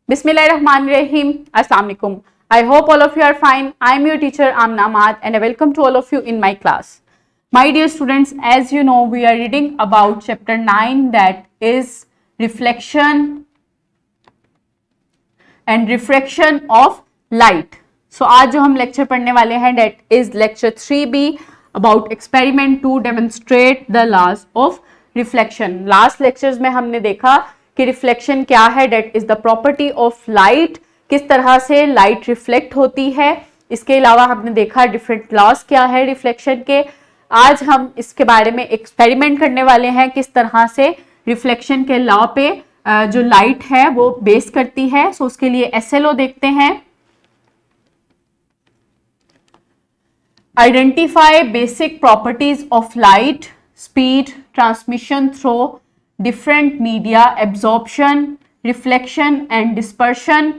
Bismillahirrahmanirrahim. Assalamu alaikum. I hope all of you are fine. I am your teacher Amna Ahmad and I welcome to all of you in my class. My dear students, as you know, we are reading about chapter 9, that is reflection and refraction of light. So आज जो हम lecture पढ़ने वाले हैं, that is lecture 3B about experiment to demonstrate the laws of reflection. Last lectures में हमने देखा कि रिफ्लेक्शन क्या है, that is the property of light, किस तरह से लाइट रिफ्लेक्ट होती है. इसके अलावा हमने देखा डिफरेंट लॉज क्या है रिफ्लेक्शन के. आज हम इसके बारे में एक्सपेरिमेंट करने वाले हैं, किस तरह से रिफ्लेक्शन के लॉ पे जो लाइट है वो बेस करती है. सो उसके लिए एसएलओ देखते हैं. Identify basic properties of light, speed, transmission through different media, absorption, reflection and dispersion.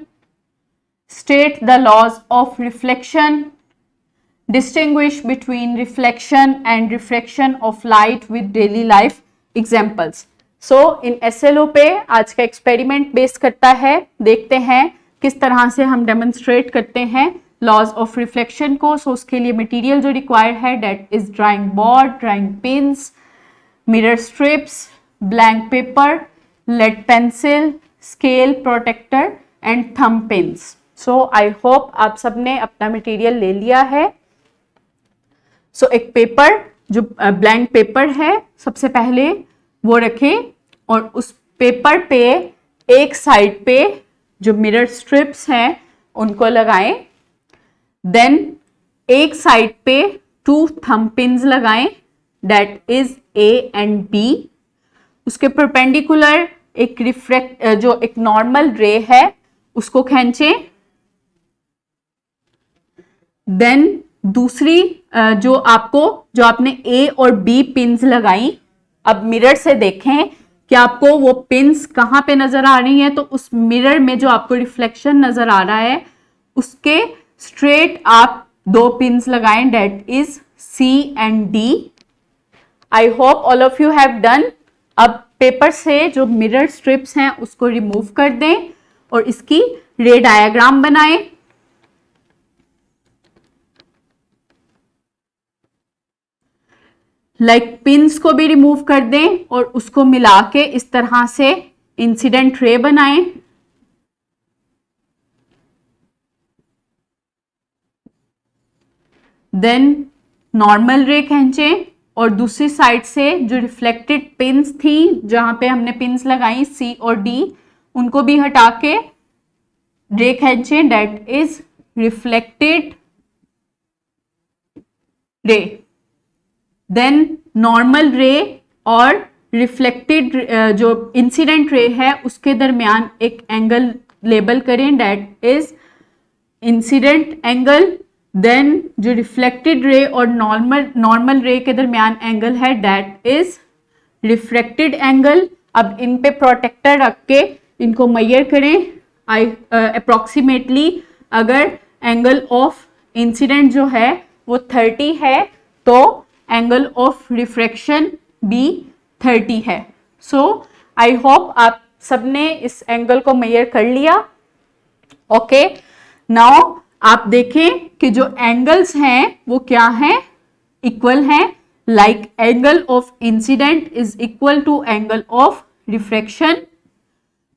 State the laws of reflection. Distinguish between reflection and refraction of light with daily life examples. So in SLO पे आज का experiment base करता है. देखते हैं किस तरह से हम demonstrate करते हैं laws of reflection को. So उसके लिए material जो required है, that is drawing board, drawing pins, mirror strips, blank paper, lead pencil, scale, protector and thumb pins. So I hope आप सबने अपना मटेरियल ले लिया है. So एक पेपर जो ब्लैंक पेपर है, सबसे पहले वो रखें और उस पेपर पे एक साइड पे जो मिरर स्ट्रिप्स हैं उनको लगाएं. देन एक साइड पे 2 थंब पिन्स लगाएं, that is A and B. उसके परपेंडिकुलर एक जो एक नॉर्मल रे है उसको खींचें. देन दूसरी जो आपने A और B पिन्स लगाई, अब मिरर से देखें कि आपको वो पिन्स कहाँ पे नजर आ रही हैं. तो उस मिरर में जो आपको रिफ्लेक्शन नजर आ रहा है उसके स्ट्रेट आप 2 पिन्स लगाएं, that is C and D. I hope all of you have done. अब पेपर से जो मिरर स्ट्रिप्स हैं उसको रिमूव कर दें और इसकी रे डायग्राम बनाएं. लाइक पिन्स को भी रिमूव कर दें और उसको मिला के इस तरह से इंसिडेंट रे बनाएं. देन नॉर्मल रे खींचें और दूसरी साइड से जो रिफ्लेक्टेड पिन्स थी जहां पे हमने पिन्स लगाई C और D, उनको भी हटा के रे खींचें, that is reflected ray. Then normal ray और रिफ्लेक्टेड जो इंसिडेंट रे है उसके दरमियान एक एंगल लेबल करें, that is incident angle. Then जो रिफ्लेक्टेड रे और नॉर्मल रे के दरमियान एंगल है, दैट इज रिफ्रैक्टेड एंगल. अब इन पे प्रोटेक्टर रख के इनको मेजर करें. अप्रोक्सीमेटली अगर एंगल ऑफ इंसिडेंट जो है वो 30 है तो एंगल ऑफ रिफ्रैक्शन भी 30 है. सो आई होप आप सबने इस एंगल को मेजर कर लिया. ओके, नाउ आप देखें कि जो एंगल्स हैं वो क्या हैं, इक्वल हैं. Like angle of incidence is equal to angle of refraction.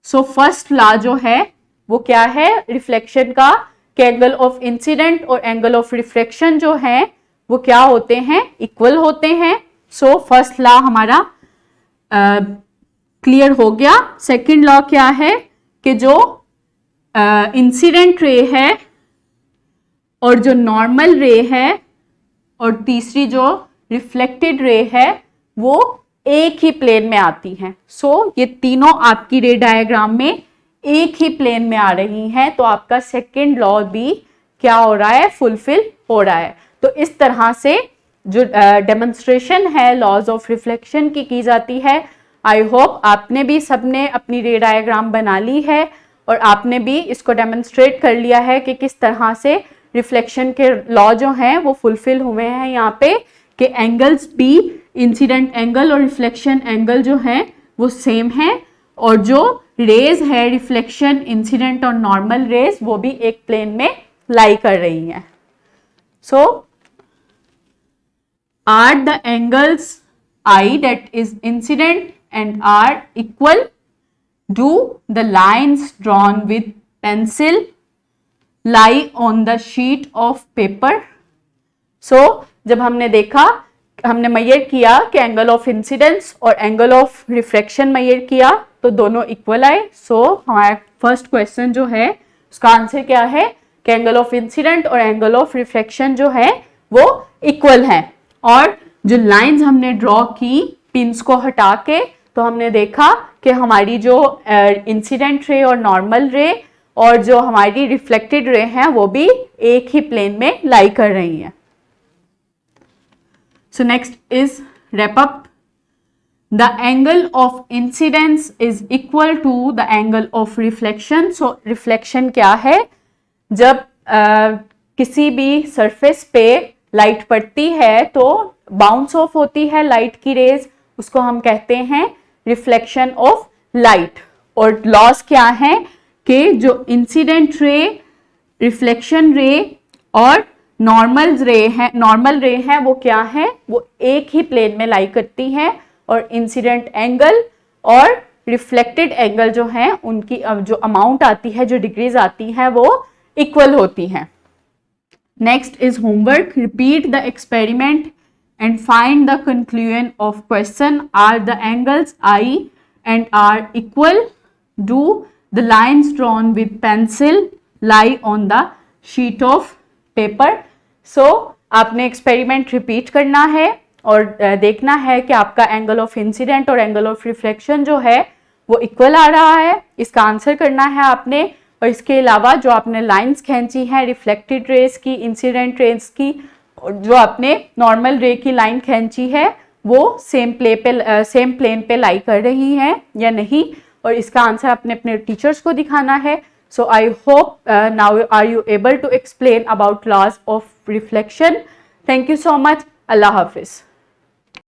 So first law जो है वो क्या है रिफ्लेक्शन का, कि एंगल ऑफ इंसिडेंट और एंगल ऑफ रिफ्रैक्शन जो है वो क्या होते हैं, इक्वल होते हैं. सो फर्स्ट लॉ हमारा क्लियर हो गया. सेकंड लॉ क्या है कि जो इंसिडेंट रे है और जो नॉर्मल रे है और तीसरी जो रिफ्लेक्टेड रे है वो एक ही प्लेन में आती हैं. सो ये तीनों आपकी रे डायग्राम में एक ही प्लेन में आ रही हैं. तो आपका सेकंड लॉ भी क्या हो रहा है, फुलफिल हो रहा है. तो इस तरह से जो डेमोन्स्ट्रेशन है लॉज ऑफ रिफ्लेक्शन की जाती है. आई होप आपने भी सबने अपनी रे डायग्राम बना ली है और आपने भी इसको डेमोन्स्ट्रेट कर लिया है कि किस तरह से रिफ्लेक्शन के लॉ जो हैं वो फुलफिल हुए हैं यहाँ पे, कि एंगल्स भी इंसिडेंट एंगल और रिफ्लेक्शन एंगल जो हैं वो सेम हैं और जो रेज है रिफ्लेक्शन, इंसिडेंट और नॉर्मल रेज, वो भी एक प्लेन में लाई कर रही हैं. So are the angles I that is incident and are equal? Do the lines drawn with pencil lie on the sheet of paper? So जब हमने देखा, हमने मेजर किया कि एंगल ऑफ इंसिडेंस और एंगल ऑफ रिफ्लेक्शन मेजर किया तो दोनों इक्वल आए. सो हमारा फर्स्ट क्वेश्चन जो है उसका आंसर क्या है कि एंगल ऑफ इंसिडेंट और एंगल ऑफ रिफ्लेक्शन जो है वो इक्वल है. और जो लाइंस हमने ड्रॉ की पिंस को हटा के, तो हमने देखा कि हमारी जो इंसिडेंट रे और नॉर्मल रे और जो हमारी रिफ्लेक्टेड रे हैं वो भी एक ही प्लेन में लाई कर रही हैं. So next is wrap up. The angle of incidence is equal to the angle of reflection. So reflection क्या है? जब किसी भी सरफेस पे लाइट पड़ती है तो बाउंस ऑफ होती है लाइट की रेज, उसको हम कहते हैं रिफ्लेक्शन ऑफ लाइट. और लॉस क्या है कि जो इंसिडेंट रे, रिफ्लेक्शन रे और नॉर्मल रे है वो क्या है, वो एक ही प्लेन में लाई करती है. और इंसिडेंट एंगल और रिफ्लेक्टेड एंगल जो है उनकी जो अमाउंट आती है, जो डिग्रीज आती है, वो इक्वल होती हैं. Next is homework. Repeat the experiment and find the conclusion of question. Are the angles I and R equal? Do the lines drawn with pencil lie on the sheet of paper? So आपने experiment repeat करना है और देखना है कि आपका angle of incidence और angle of reflection जो है वो इक्वल आ रहा है. इसका आंसर करना है आपने. और इसके अलावा जो आपने लाइंस खींची हैं रिफ्लेक्टेड रेज की, इंसिडेंट रेज की, जो आपने नॉर्मल रे की लाइन खींची है वो सेम प्लेन पे लाई कर रही हैं या नहीं, और इसका आंसर आपने अपने टीचर्स को दिखाना है. So I hope now are you able to explain about laws of reflection. Thank you so much. अल्लाह हाफिज.